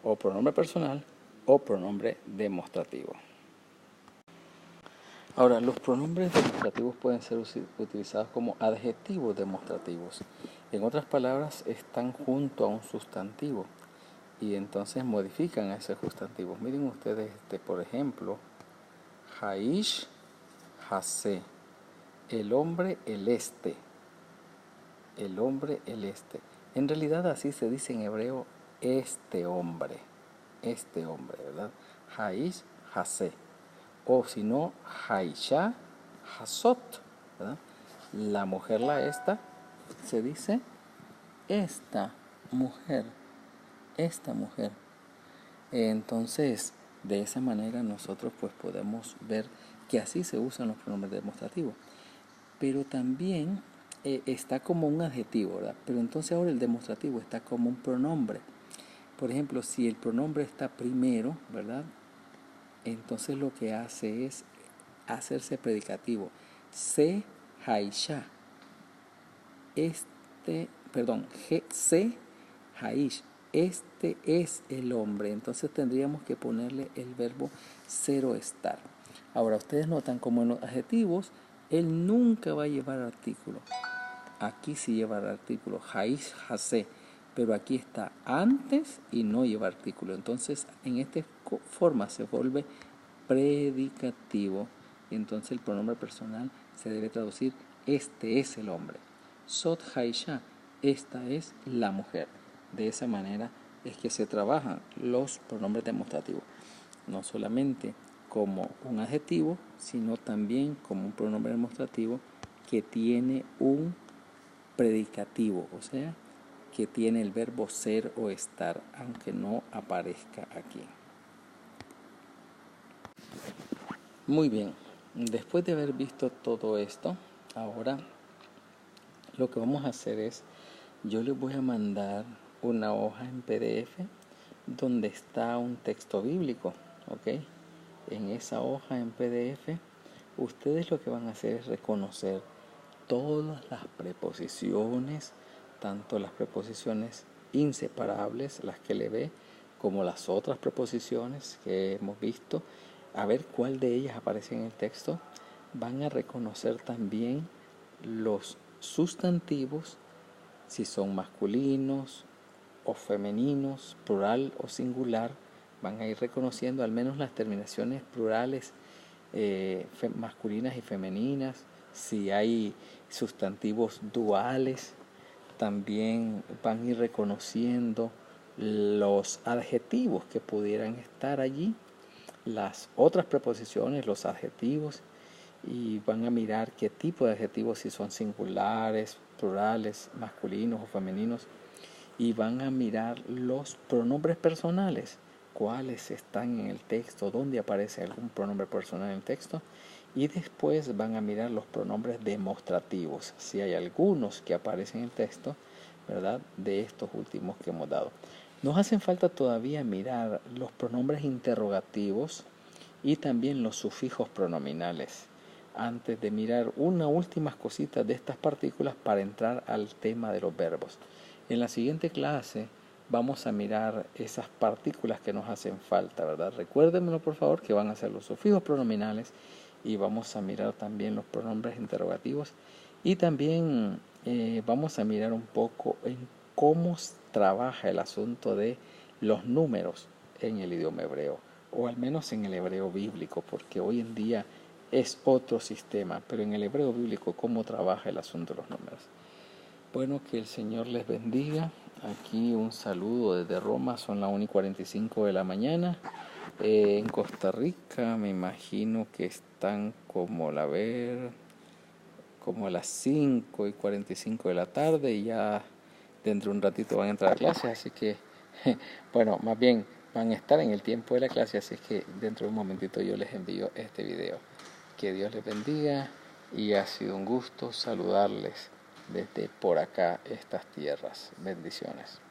o pronombre personal o pronombre demostrativo. Ahora, los pronombres demostrativos pueden ser utilizados como adjetivos demostrativos. En otras palabras, están junto a un sustantivo y entonces modifican esos sustantivos. Miren ustedes, por ejemplo, Haish, Hase, el hombre, el este. El hombre, el este. En realidad así se dice en hebreo este hombre, ¿verdad? Haish, Hase. O si no, Haisha, Hasot, ¿verdad? La mujer, la esta, se dice esta mujer, esta mujer. Entonces, de esa manera nosotros pues podemos ver que así se usan los pronombres demostrativos. Pero también está como un adjetivo, ¿verdad? Pero entonces ahora el demostrativo está como un pronombre. Por ejemplo, si el pronombre está primero, ¿verdad? Entonces lo que hace es hacerse predicativo. Se haisha. Se haish. Este es el hombre. Entonces tendríamos que ponerle el verbo cero estar. Ahora, ustedes notan como en los adjetivos, él nunca va a llevar artículo. Aquí sí lleva el artículo, haish, hase, pero aquí está antes y no lleva artículo. Entonces, en esta forma se vuelve predicativo. Y entonces el pronombre personal se debe traducir, este es el hombre. Sot haisha, esta es la mujer. De esa manera es que se trabajan los pronombres demostrativos. No solamente como un adjetivo, sino también como un pronombre demostrativo que tiene un predicativo, o sea, que tiene el verbo ser o estar, aunque no aparezca aquí. Muy bien, después de haber visto todo esto, ahora lo que vamos a hacer es, yo les voy a mandar una hoja en PDF donde está un texto bíblico, ¿ok? En esa hoja en PDF, ustedes lo que van a hacer es reconocer todas las preposiciones, tanto las preposiciones inseparables, las que le ve, como las otras preposiciones que hemos visto, a ver cuál de ellas aparece en el texto. Van a reconocer también los sustantivos, si son masculinos o femeninos, plural o singular. Van a ir reconociendo al menos las terminaciones plurales masculinas y femeninas. Si hay sustantivos duales, también van a ir reconociendo los adjetivos que pudieran estar allí, las otras preposiciones, los adjetivos, y van a mirar qué tipo de adjetivos, si son singulares, plurales, masculinos o femeninos, y van a mirar los pronombres personales, cuáles están en el texto, dónde aparece algún pronombre personal en el texto, y después van a mirar los pronombres demostrativos, si hay algunos que aparecen en el texto, ¿verdad?, de estos últimos que hemos dado. Nos hacen falta todavía mirar los pronombres interrogativos y también los sufijos pronominales, antes de mirar una última cosita de estas partículas para entrar al tema de los verbos. En la siguiente clase vamos a mirar esas partículas que nos hacen falta, ¿verdad? Recuérdenmelo por favor, que van a ser los sufijos pronominales, y vamos a mirar también los pronombres interrogativos, y también vamos a mirar un poco en cómo trabaja el asunto de los números en el idioma hebreo, o al menos en el hebreo bíblico, porque hoy en día es otro sistema, pero en el hebreo bíblico, ¿cómo trabaja el asunto de los números? Bueno, que el Señor les bendiga. Aquí un saludo desde Roma, son las 1:45 de la mañana. En Costa Rica me imagino que están como a las 5:45 de la tarde, y ya dentro de un ratito van a entrar a clase, así que, bueno, más bien van a estar en el tiempo de la clase, así que dentro de un momentito yo les envío este video. Que Dios les bendiga, y ha sido un gusto saludarles desde por acá, estas tierras. Bendiciones.